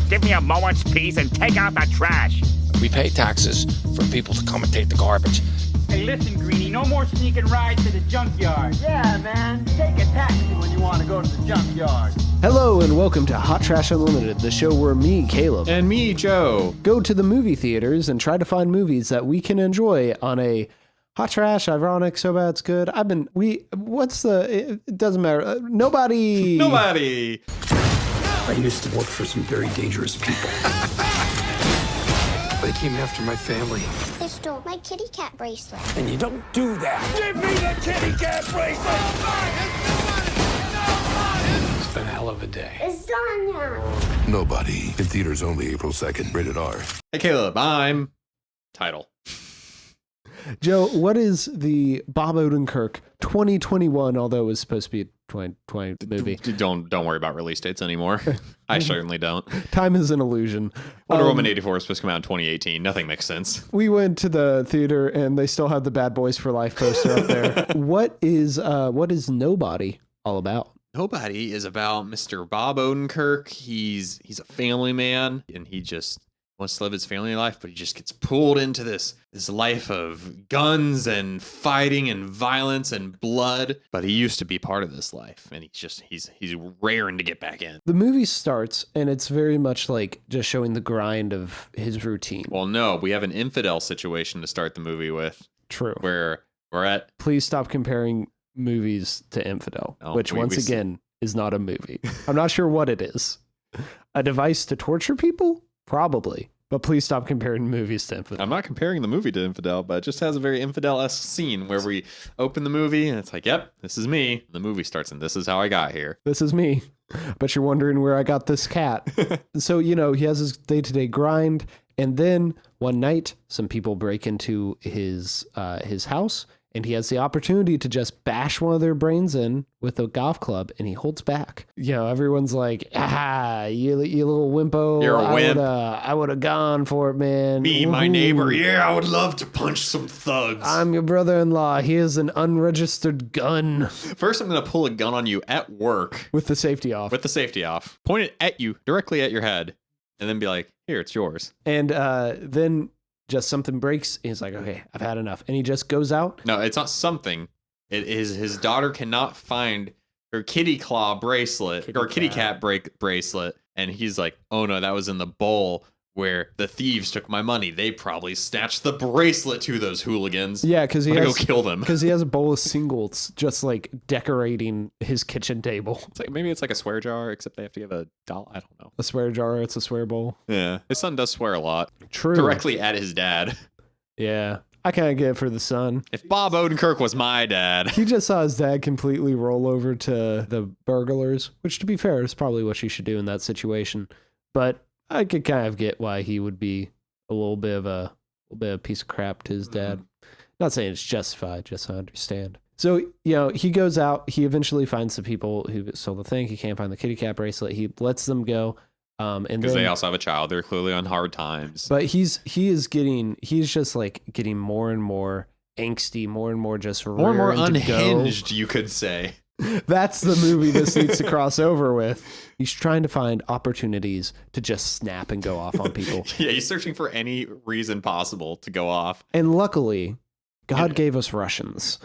give me a moment's peace and take out the trash. We pay taxes for people to come and take the garbage. Hey, listen, Greenie, no more sneaking rides to the junkyard. Yeah, man, take a taxi when you want to go to the junkyard. Hello and welcome to Hot Trash Unlimited, the show where me, Caleb, and me, Joe, go to the movie theaters and try to find movies that we can enjoy on a hot trash, ironic, so bad it's good. It doesn't matter. Nobody. I used to work for some very dangerous people. They came after my family. They stole my kitty cat bracelet. And you don't do that. Give me the kitty cat bracelet! It's been a hell of a day. It's Sonya. Nobody. In theaters only April 2nd. Rated R. Hey, Caleb, I'm title. Joe, what is the Bob Odenkirk 2021, although it was supposed to be a 2020 movie? Don't worry about release dates anymore. I certainly don't. Time is an illusion. Wonder Woman 84 is supposed to come out in 2018. Nothing makes sense. We went to the theater and they still have the Bad Boys for Life poster up there. What is Nobody all about? Nobody is about Mr. Bob Odenkirk. He's a family man, and he just wants to live his family life, but he just gets pulled into this life of guns and fighting and violence and blood. But he used to be part of this life, and he's raring to get back in. The movie starts, and it's very much like just showing the grind of his routine. Well, no, we have an infidel situation to start the movie with. True. Where we're at. Please stop comparing movies to Infidel, which once again is not a movie. I'm not sure what it is. A device to torture people? Probably. But please stop comparing movies to Infidel. I'm not comparing the movie to Infidel, but it just has a very Infidel-esque scene where we open the movie and it's like, yep, this is me. The movie starts and this is how I got here. This is me. But you're wondering where I got this cat. So, he has his day-to-day grind. And then one night, some people break into his house. And he has the opportunity to just bash one of their brains in with a golf club, and he holds back. Everyone's like, you little wimpo. You're a wimp. I would have gone for it, man. Me, my neighbor. Yeah, I would love to punch some thugs. I'm your brother-in-law. He has an unregistered gun. First, I'm going to pull a gun on you at work. With the safety off. Point it at you, directly at your head, and then be like, here, it's yours. And then just something breaks. And he's like, okay, I've had enough. And he just goes out. No, it's not something. It is his daughter cannot find her kitty cat bracelet. And he's like, oh no, that was in the bowl where the thieves took my money. They probably snatched the bracelet to those hooligans. Yeah, because he has go kill them. Because he has a bowl of singles just like decorating his kitchen table. Maybe it's like a swear jar, except they have to give a doll. I don't know. A swear jar. It's a swear bowl. Yeah, his son does swear a lot. True. Directly at his dad. Yeah, I kind of get it for the son. If Bob Odenkirk was my dad, he just saw his dad completely roll over to the burglars, which to be fair is probably what you should do in that situation. But I could kind of get why he would be a little bit of a piece of crap to his dad. Not saying it's justified, just so I understand. So, he goes out. He eventually finds the people who stole the thing. He can't find the kitty cat bracelet. He lets them go. Because they also have a child. They're clearly on hard times. But he's just like getting more and more angsty, more and more just more and more unhinged, you could say. That's the movie this needs to cross over with. He's trying to find opportunities to just snap and go off on people. Yeah, he's searching for any reason possible to go off. And luckily, God gave us Russians.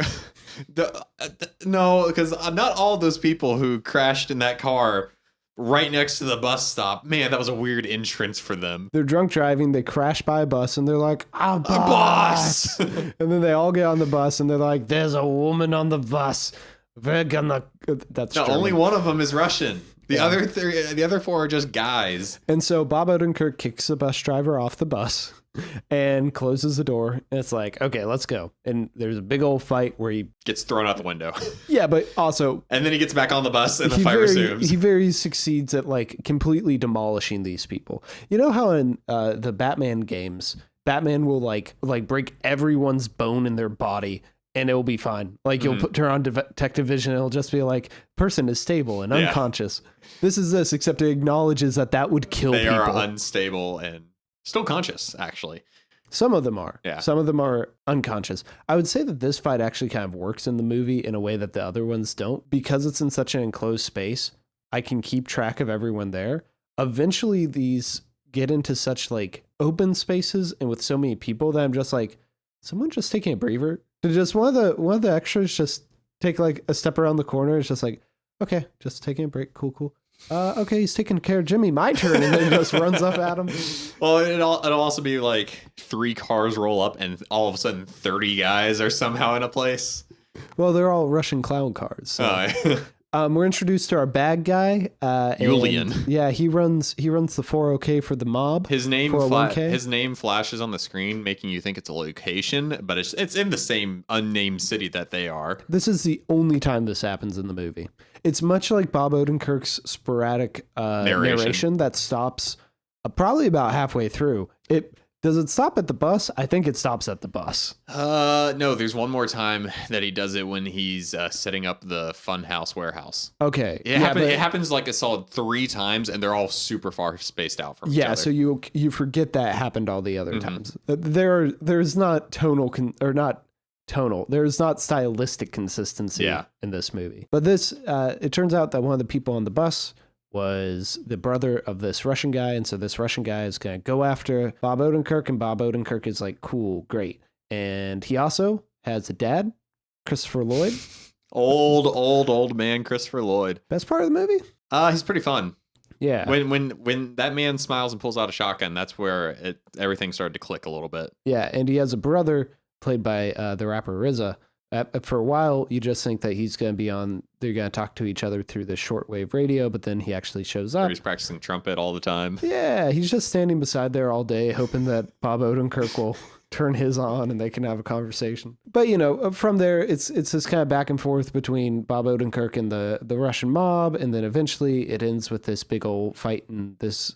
No, because not all those people who crashed in that car right next to the bus stop. Man, that was a weird entrance for them. They're drunk driving. They crash by a bus and they're like, a bus. And then they all get on the bus and they're like, there's a woman on the bus. We're gonna. That's no, only one of them is Russian. The other four are just guys. And so Bob Odenkirk kicks the bus driver off the bus and closes the door. And it's like, okay, let's go. And there's a big old fight where he gets thrown out the window. Yeah, but also. And then he gets back on the bus and the fight resumes. He very succeeds at like completely demolishing these people. You know how in the Batman games, Batman will like break everyone's bone in their body. And it will be fine. Like you'll turn on detective vision. And it'll just be like, person is stable and unconscious. This is this, except it acknowledges that would kill people. They are unstable and still conscious, actually. Some of them are. Yeah. Some of them are unconscious. I would say that this fight actually kind of works in the movie in a way that the other ones don't. Because it's in such an enclosed space, I can keep track of everyone there. eventually these get into such like open spaces and with so many people that I'm just like, someone just taking a breather. Did just one of the extras just take like a step around the corner? It's just like, okay, just taking a break. Cool. Okay, he's taking care of Jimmy. My turn, and then just runs up at him. Well, it'll also be like 3 cars roll up, and all of a sudden 30 guys are somehow in a place. Well, they're all Russian clown cars. So. We're introduced to our bad guy, Julian. Yeah, he runs the 401k for the mob. His name flashes on the screen, making you think it's a location, but it's in the same unnamed city that they are. This is the only time this happens in the movie. It's much like Bob Odenkirk's sporadic narration that stops probably about halfway through. Does it stop at the bus? I think it stops at the bus. No, there's one more time that he does it when he's setting up the Funhouse warehouse. Okay. It happens like a solid 3 times, and they're all super far spaced out from each other. Yeah, so you forget that happened all the other times. There's not there's not stylistic consistency in this movie. But this, it turns out that one of the people on the bus was the brother of this Russian guy. And so this Russian guy is going to go after Bob Odenkirk, and Bob Odenkirk is like, cool, great. And he also has a dad, Christopher Lloyd. Old man Christopher Lloyd. Best part of the movie? He's pretty fun. Yeah. When that man smiles and pulls out a shotgun, that's where everything started to click a little bit. Yeah, and he has a brother played by the rapper RZA. For a while, you just think that he's going to be they're going to talk to each other through the shortwave radio, but then he actually shows up. He's practicing trumpet all the time. Yeah, he's just standing beside there all day, hoping that Bob Odenkirk will turn his on and they can have a conversation. But, from there, it's this kind of back and forth between Bob Odenkirk and the Russian mob, and then eventually it ends with this big old fight in this,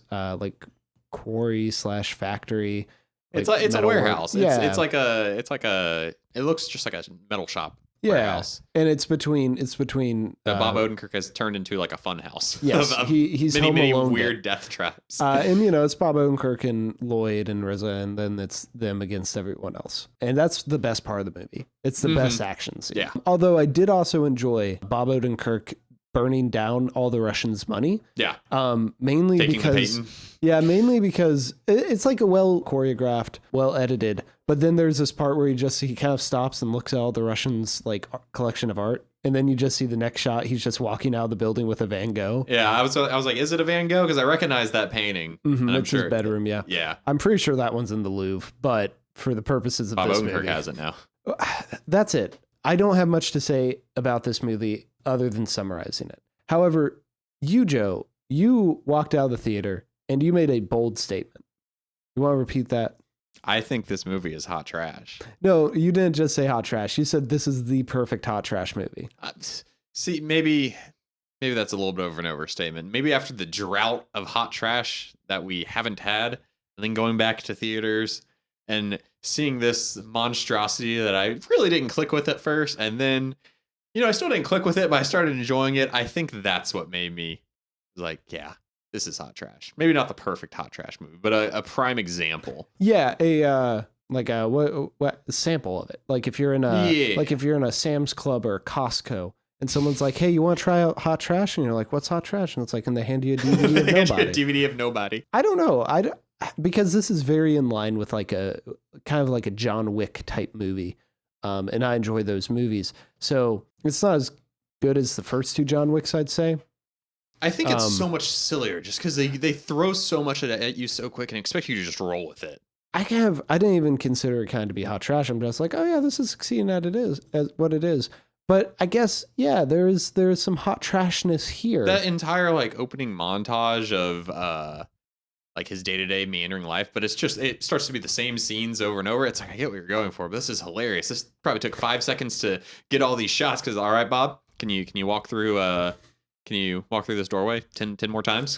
quarry/factory. It's a warehouse. Yeah. It looks just like a metal shop warehouse. And it's between Bob Odenkirk has turned into like a fun house. Yes, he's many home alone weird death traps. And it's Bob Odenkirk and Lloyd and RZA, and then it's them against everyone else. And that's the best part of the movie. It's the best action scene. Yeah. Although I did also enjoy Bob Odenkirk burning down all the Russians' money. Yeah. Mainly Taking because the Peyton. Yeah, mainly because it's like a well choreographed, well edited. But then there's this part where he kind of stops and looks at all the Russians' like collection of art, and then you just see the next shot. He's just walking out of the building with a Van Gogh. Yeah, I was like, is it a Van Gogh? Because I recognize that painting. And it's his bedroom. Yeah. Yeah. I'm pretty sure that one's in the Louvre, but for the purposes of Bob this Odenkirk movie, has it now. That's it. I don't have much to say about this movie other than summarizing it. However, you, Joe, you walked out of the theater and you made a bold statement. You want to repeat that? I think this movie is hot trash. No, you didn't just say hot trash. You said this is the perfect hot trash movie. See, maybe that's a little bit of an overstatement. Maybe after the drought of hot trash that we haven't had, and then going back to theaters and seeing this monstrosity that I really didn't click with at first, and then, I still didn't click with it, but I started enjoying it. I think that's what made me like, yeah, this is hot trash. Maybe not the perfect hot trash movie, but a prime example. Yeah, what sample of it? Like if you're in a Sam's Club or Costco, and someone's like, "Hey, you want to try out hot trash?" And you're like, "What's hot trash?" And it's like, and they hand you a DVD of Nobody. DVD of Nobody. I don't know. Because this is very in line with like a kind of like a John Wick type movie, and I enjoy those movies. So it's not as good as the first 2 John Wicks, I'd say. I think it's so much sillier just because they throw so much at you so quick and expect you to just roll with it. I didn't even consider it kind of to be hot trash. I'm just like, oh yeah, this is succeeding at what it is. But I guess, yeah, there is some hot trashness here. That entire like opening montage of like his day-to-day meandering life, but it starts to be the same scenes over and over. It's like, I get what you're going for, but this is hilarious. This probably took 5 seconds to get all these shots. Because, all right, Bob, can you walk through this doorway 10 more times?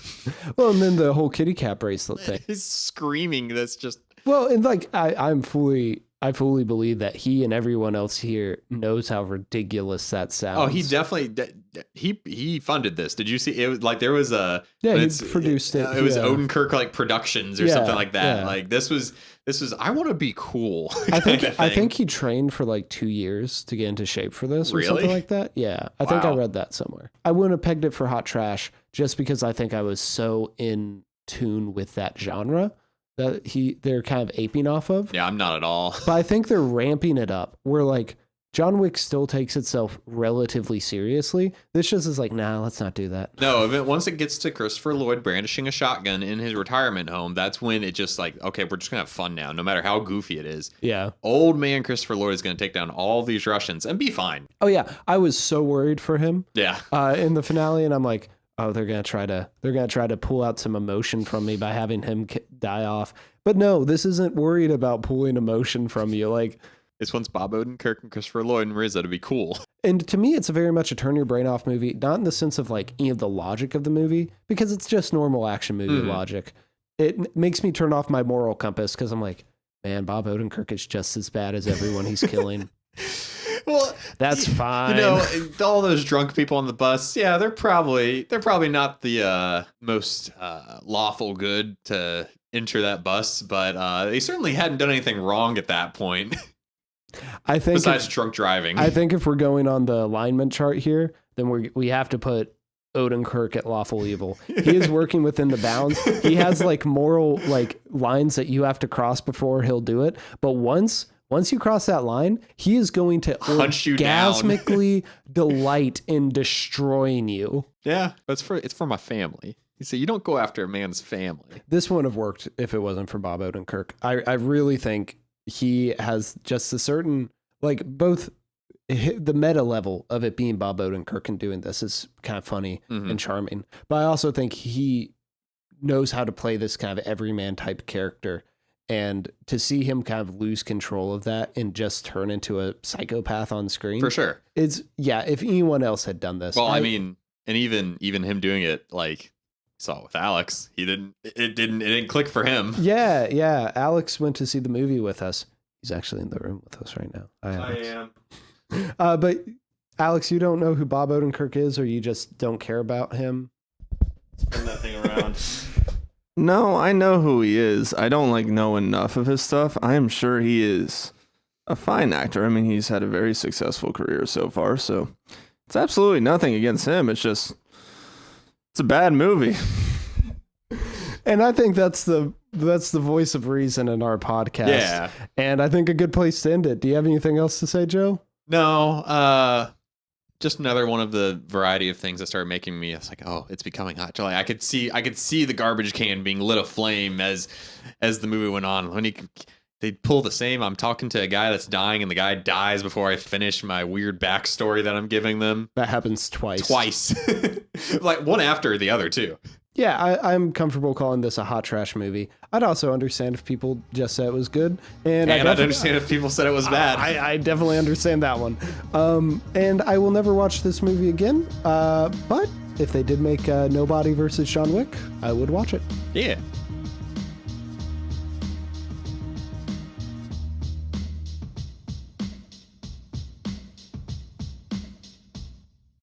Well, and then the whole kitty cat bracelet thing. He's screaming. That's just... Well, and like I fully believe that he and everyone else here knows how ridiculous that sounds. Oh, he definitely he funded this. Did you see it? Was like there was a he produced it. It was Odenkirk like Productions or something like that. Yeah. Like this was I want to be cool. I think he trained for like 2 years to get into shape for this or something like that. Yeah, I think I read that somewhere. I wouldn't have pegged it for hot trash. just because I think I was so in tune with that genre that they're kind of aping off of. Yeah, I'm not at all. But I think they're ramping it up. Where like John Wick still takes itself relatively seriously. This just is like, nah, let's not do that. No, once it gets to Christopher Lloyd brandishing a shotgun in his retirement home, that's when it just like, okay, we're just going to have fun now, no matter how goofy it is. Yeah. Old man Christopher Lloyd is going to take down all these Russians and be fine. Oh, yeah. I was so worried for him Yeah. in the finale, and I'm like, oh, they're going to try to pull out some emotion from me by having him die off. But no, this isn't worried about pulling emotion from you. Like, This one's Bob Odenkirk and Christopher Lloyd and RZA to be cool. and to me, it's a very much a turn your brain off movie, not in the sense of like any of the logic of the movie, because it's just normal action movie logic. It makes me turn off my moral compass because I'm like, man, Bob Odenkirk is just as bad as everyone he's killing. Well, That's fine. You know, all those drunk people on the bus, yeah, they're probably not the most lawful good to enter that bus, but they certainly hadn't done anything wrong at that point. I think besides drunk driving. I think if we're going on the alignment chart here, then we have to put Odenkirk at lawful evil. He is working within the bounds. He has like moral like lines that you have to cross before he'll do it. But once you cross that line, he is going to hunt you down. Orgasmically delight in destroying you. Yeah, it's for my family. You see, you don't go after a man's family. This wouldn't have worked if it wasn't for Bob Odenkirk. I really think he has just a certain, like, both the meta level of it being Bob Odenkirk and doing this is kind of funny and charming. But I also think he knows how to play this kind of everyman type character. And to see him kind of lose control of that and just turn into a psychopath on screen. For sure. It's, yeah, if anyone else had done this. Well, I mean, and even him doing it, like, saw it with Alex. It didn't click for him. Yeah. Alex went to see the movie with us. He's actually in the room with us right now. I am. But Alex, you don't know who Bob Odenkirk is, or you just don't care about him? Spin that thing around. No, I know who he is. I don't like know enough of his stuff. I am sure he is a fine actor. I mean, he's had a very successful career so far, so it's absolutely nothing against him. It's just, it's a bad movie. And I think that's the voice of reason in our podcast. Yeah. And I think a good place to end it. Do you have anything else to say, Joe? No, just another one of the variety of things that started making me, it's like, oh, it's becoming hot July. I could see the garbage can being lit aflame as the movie went on. When they pull the same, I'm talking to a guy that's dying and the guy dies before I finish my weird backstory that I'm giving them. That happens twice. Like one after the other too. Yeah, I'm comfortable calling this a hot trash movie. I'd also understand if people just said it was good. And I'd understand if people said it was bad. I definitely understand that one. And I will never watch this movie again. But if they did make Nobody versus John Wick, I would watch it. Yeah.